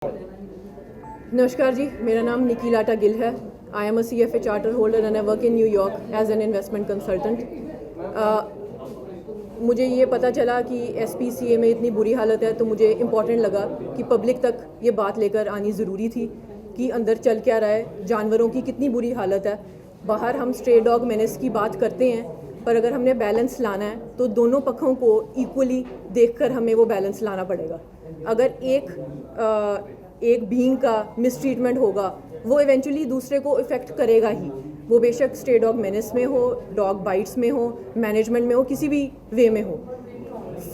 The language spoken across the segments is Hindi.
नमस्कार जी, मेरा नाम निकी लाटा गिल है। I am a CFA charter holder and I work in New York as an investment consultant. मुझे ये पता चला कि SPCA में इतनी बुरी हालत है, तो मुझे इम्पॉर्टेंट लगा कि पब्लिक तक ये बात लेकर आनी ज़रूरी थी कि अंदर चल क्या रहा है, जानवरों की कितनी बुरी हालत है। बाहर हम स्ट्रे डॉग मेनेस की बात करते हैं, पर अगर हमने बैलेंस लाना है तो दोनों पक्षों को इक्वली देखकर हमें वो बैलेंस लाना पड़ेगा। अगर एक बीइंग का मिसट्रीटमेंट होगा, वो इवेंचुअली दूसरे को इफ़ेक्ट करेगा ही। वो बेशक स्ट्रे डॉग मेनेस में हो, डॉग बाइट्स में हो, मैनेजमेंट में हो, किसी भी वे में हो।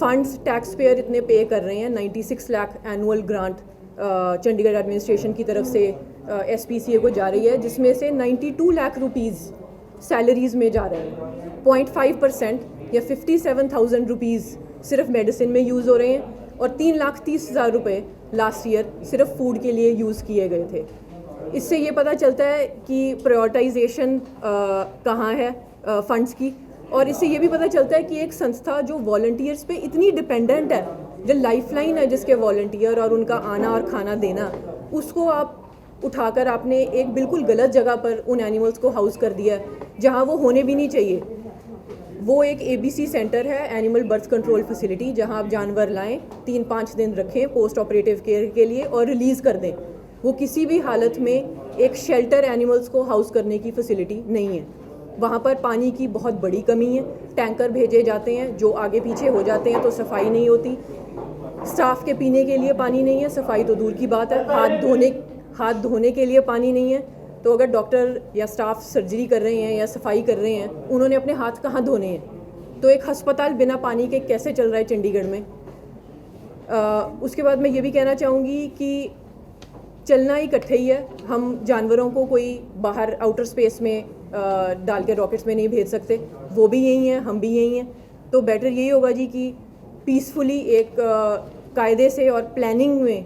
फंड्स टैक्स पेयर इतने पे कर रहे हैं। 96 lakh annual grant Chandigarh administration की तरफ से SPCA को जा रही है, जिसमें से 92 लाख रुपीज़ सैलरीज़ में जा रहे हैं। 0.5% या 57,000 रुपीज़ सिर्फ मेडिसिन में यूज़ हो रहे हैं, और 3,30,000 रुपये लास्ट ईयर सिर्फ फूड के लिए यूज़ किए गए थे। इससे ये पता चलता है कि प्रायोरिटाइजेशन कहाँ है फंड्स की, और इससे ये भी पता चलता है कि एक संस्था जो वॉलंटियर्स पे इतनी डिपेंडेंट है, जो लाइफलाइन है जिसके वॉलंटियर और उनका आना और खाना देना, उसको आप उठाकर आपने एक बिल्कुल गलत जगह पर उन एनिमल्स को हाउस कर दिया जहाँ वो होने भी नहीं चाहिए। वो एक ABC सेंटर है, एनिमल बर्थ कंट्रोल फैसिलिटी, जहाँ आप जानवर लाएं, 3-5 दिन रखें पोस्ट ऑपरेटिव केयर के लिए और रिलीज़ कर दें। वो किसी भी हालत में एक शेल्टर एनिमल्स को हाउस करने की फैसिलिटी नहीं है। वहाँ पर पानी की बहुत बड़ी कमी है। टैंकर भेजे जाते हैं जो आगे पीछे हो जाते हैं, तो सफाई नहीं होती। स्टाफ के पीने के लिए पानी नहीं है, सफाई तो दूर की बात है। हाथ धोने के लिए पानी नहीं है, तो अगर डॉक्टर या स्टाफ सर्जरी कर रहे हैं या सफाई कर रहे हैं, उन्होंने अपने हाथ कहाँ धोने हैं? तो एक हस्पताल बिना पानी के कैसे चल रहा है चंडीगढ़ में? उसके बाद मैं ये भी कहना चाहूँगी कि चलना इकट्ठे ही है। हम जानवरों को कोई बाहर आउटर स्पेस में डाल के रॉकेट्स में नहीं भेज सकते। वो भी यही हैं, हम भी यही हैं। तो बेटर यही होगा जी कि पीसफुली एक कायदे से और प्लानिंग में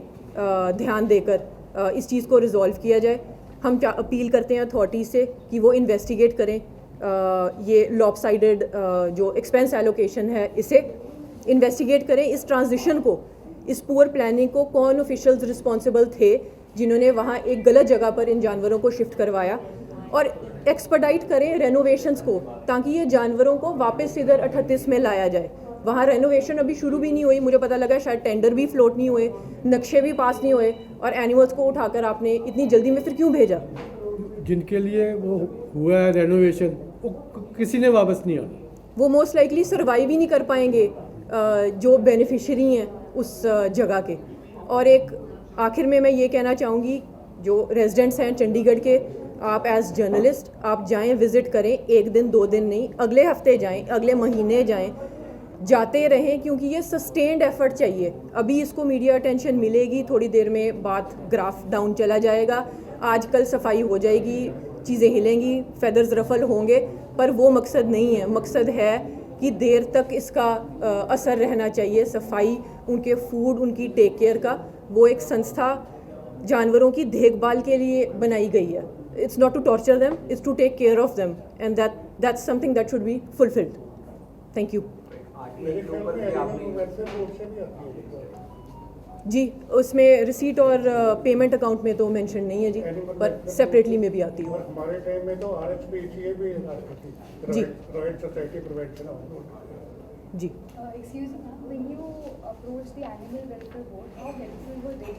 ध्यान देकर इस चीज़ को रिजॉल्व किया जाए। हम अपील करते हैं अथॉरिटीज़ से कि वो इन्वेस्टिगेट करें ये लॉपसाइडेड जो एक्सपेंस एलोकेशन है, इसे इन्वेस्टिगेट करें। इस ट्रांजिशन को, इस पुअर प्लानिंग को कौन ऑफिशियल्स रिस्पॉन्सिबल थे जिन्होंने वहाँ एक गलत जगह पर इन जानवरों को शिफ्ट करवाया, और एक्सपर्टाइट करें रेनोवेशंस को, ताकि ये जानवरों को वापस इधर 38 में लाया जाए। वहाँ रेनोवेशन अभी शुरू भी नहीं हुई। मुझे पता लगा शायद टेंडर भी फ्लोट नहीं हुए, नक्शे भी पास नहीं हुए, और एनिमल्स को उठाकर आपने इतनी जल्दी में फिर क्यों भेजा? जिनके लिए वो हुआ है रेनोवेशन, वो किसी ने वापस नहीं आना। वो मोस्ट लाइकली सर्वाइव ही नहीं कर पाएंगे जो बेनिफिशरी हैं उस जगह के। और एक आखिर में मैं ये कहना चाहूँगी, जो रेजिडेंट्स हैं चंडीगढ़ के, आप एज जर्नलिस्ट आप जाएं, विज़िट करें। 1 दिन 2 दिन नहीं, अगले हफ्ते जाएं, अगले महीने जाएं, जाते रहें, क्योंकि ये सस्टेन्ड एफर्ट चाहिए। अभी इसको मीडिया अटेंशन मिलेगी, थोड़ी देर में बात ग्राफ डाउन चला जाएगा, आजकल सफाई हो जाएगी, चीज़ें हिलेंगी, फेदर्स रफल होंगे, पर वो मकसद नहीं है। मकसद है कि देर तक इसका असर रहना चाहिए, सफाई, उनके फूड, उनकी टेक केयर का। वो एक संस्था जानवरों की देखभाल के लिए बनाई गई है। It's not to torture them, it's to take care of them, and that's something that should be fulfilled. Thank you जी। उसमें रिसीट और पेमेंट अकाउंट में तो मेंशन नहीं है जी, पर सेपरेटली में भी आती है। हमारे टाइम में तो RHPCA भी जी रॉयल सोसाइटी प्रोवाइड करना जी। Excuse me, when you approached the Animal Welfare Board, how helpful were they?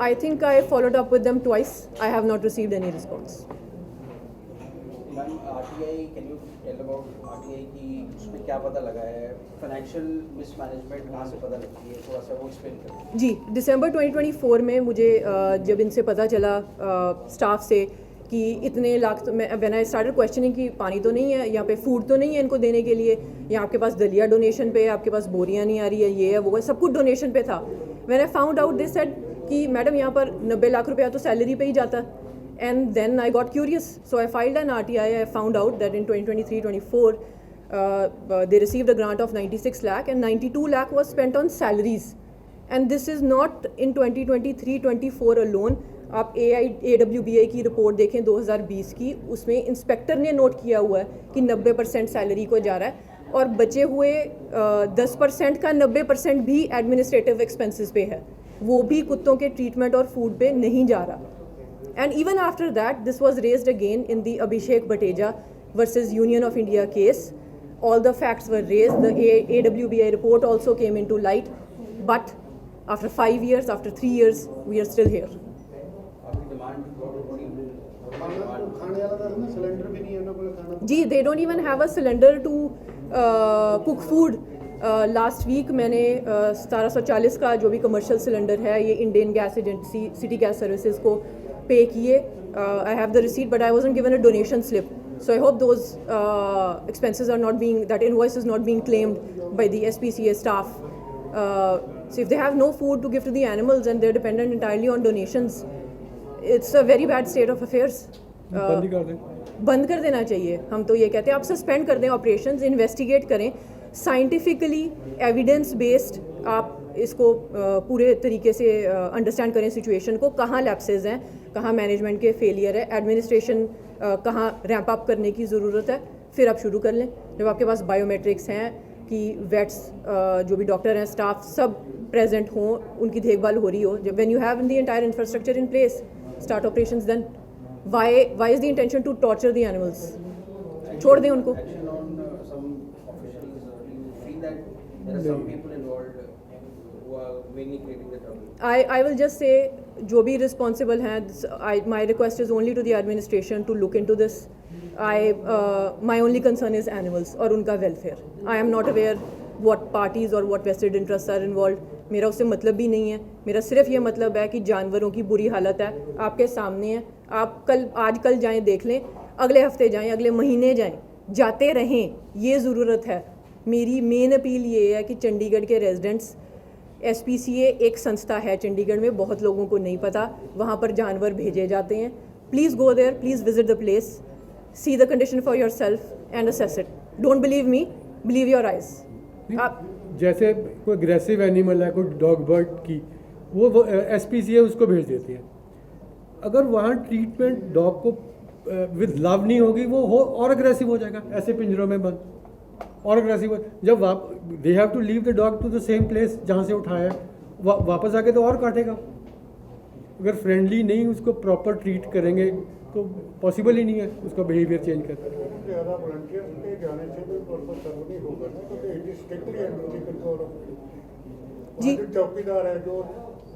I think I followed up with them twice. I have not received any response. Ma'am RTI, can you tell about RTI की उसमें क्या पता लगा है? फाइनेंशियल मिसमैनेजमेंट कहाँ से पता लगती है, थोड़ा सा वो एक्सप्लेन करें। जी, दिसंबर 2024 में मुझे जब इनसे पता चला स्टाफ से कि इतने लाख, तो मैं व्हेन आई स्टार्टेड क्वेश्चनिंग कि पानी तो नहीं है यहाँ पे, फूड तो नहीं है इनको देने के लिए, या आपके पास दलिया डोनेशन पे है, आपके पास बोरियाँ नहीं आ रही है, ये है वो है, सब कुछ डोनेशन पे था। When I found out this said कि मैडम यहाँ पर 90 लाख रुपया तो सैलरी पे ही जाता। And then I got curious, so I filed an RTI. I found out that in 2023-24 they received a grant of 96 lakh and 92 lakh was spent on salaries. And this is not in 2023-24 alone. आप AWBA की रिपोर्ट देखें 2020 की, उसमें इंस्पेक्टर ने नोट किया हुआ है कि 90% सैलरी को जा रहा है, और बचे हुए 10% का 90% भी एडमिनिस्ट्रेटिव एक्सपेंसेस पे है। वो भी कुत्तों के ट्रीटमेंट और फूड पे नहीं जा रहा। And even after that this was raised again in the Abhishek Bateja versus Union of India case. All the facts were raised. The AWBI report also came into light. But after 5 years, after 3 years, we are still here. आपकी डिमांड खाने वाला था ना सिलेंडर भी नहीं है ना कोई खाना जी, they don't even have a cylinder to cook food. Last week मैंने 1740 का जो भी कमर्शियल सिलेंडर है ये Indian gas agency city gas services को पे किए। I have the receipt but I wasn't given a donation slip, so I hope those expenses are not being, that invoice is not being claimed by the SPCA staff. So if they have no food to give to the animals and they're dependent entirely on donations, it's a very bad state of affairs. बंद ही कर दें। बंद कर देना चाहिए। हम तो ये कहते हैं आप सस्पेंड कर दें ऑपरेशंस, इन्वेस्टिगेट करें, साइंटिफिकली एविडेंस बेस्ड आप इसको पूरे तरीके से अंडरस्टैंड करें सिचुएशन को, कहाँ लैप्सेस हैं, कहाँ मैनेजमेंट के फेलियर है, एडमिनिस्ट्रेशन कहाँ रैंप अप करने की ज़रूरत है, फिर आप शुरू कर लें। जब आपके पास बायोमेट्रिक्स हैं कि वेट्स जो भी डॉक्टर हैं, स्टाफ सब प्रेजेंट हों, उनकी देखभाल हो रही हो, जब when you have the entire infrastructure in place, start operations then. why is the intention to torture the animals? छोड़ दें उनको। Action on some officials, do you feel that there are some people involved who are mainly creating the trouble? I will just say जो भी responsible हैं, my request is only to the administration to look into this. My only concern is animals और उनका welfare. I am not aware what parties or what vested interests are involved. मेरा उससे मतलब भी नहीं है। मेरा सिर्फ ये मतलब है कि जानवरों की बुरी हालत है, आपके सामने है। आप आज कल जाएं देख लें, अगले हफ्ते जाएं, अगले महीने जाएं, जाते रहें, ये ज़रूरत है। मेरी मेन अपील ये है कि चंडीगढ़ के रेजिडेंट्स, SPCA एक संस्था है चंडीगढ़ में, बहुत लोगों को नहीं पता, वहाँ पर जानवर भेजे जाते हैं। Please go there, please visit the place, see the condition for yourself and assess it. Don't believe me, believe your eyes. आप जैसे कोई अग्रेसिव एनिमल है, कोई डॉग बर्ड की, वो SPCA उसको भेज देती है। अगर वहाँ ट्रीटमेंट डॉग को विद लव नहीं होगी, वो और अग्रेसिव हो जाएगा, ऐसे पिंजरों में बंद और अग्रेसिव हो। जब they have to leave the dog to the same place जहाँ से उठाया है, वापस आके तो और काटेगा। अगर फ्रेंडली नहीं उसको प्रॉपर ट्रीट करेंगे तो पॉसिबल ही नहीं है उसका बिहेवियर चेंज करना। ज़्यादा वॉलंटियर्स के जाने से भी प्रॉपर सर्व नहीं होगा ना, क्योंकि it is strictly under the control of जी। जो चौकीदार है, जो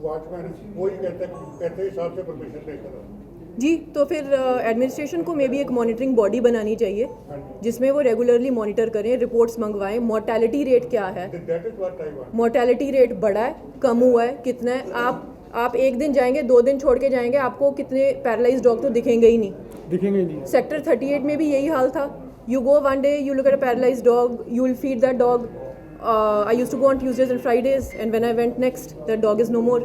वॉचमैन है, वो ही कहते हिसाब से परमिशन लेकर जी, तो फिर एडमिनिस्ट्रेशन को मे बी एक मॉनिटरिंग बॉडी बनानी चाहिए जिसमें वो रेगुलरली मॉनिटर करें, रिपोर्ट्स मंगवाएं। मोर्टेलिटी रेट क्या है, that is what I want. Mortality rate बढ़ा है, कम हुआ है, कितना है? आप एक दिन जाएंगे, 2 दिन छोड़ के जाएंगे, आपको कितने पैरालाइज डॉग तो दिखेंगे ही नहीं। दिखेंगे नहीं। सेक्टर 38 में भी यही हाल था। You go one day, you look at a paralyzed dog, you will feed that dog. I used to go on Tuesdays and Fridays, and when I went next, that dog is no more.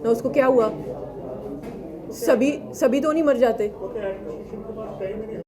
ना उसको क्या हुआ? सभी तो नहीं मर जाते। ओके, एडमिनिस्ट्रेशन के पास टाइम ही नहीं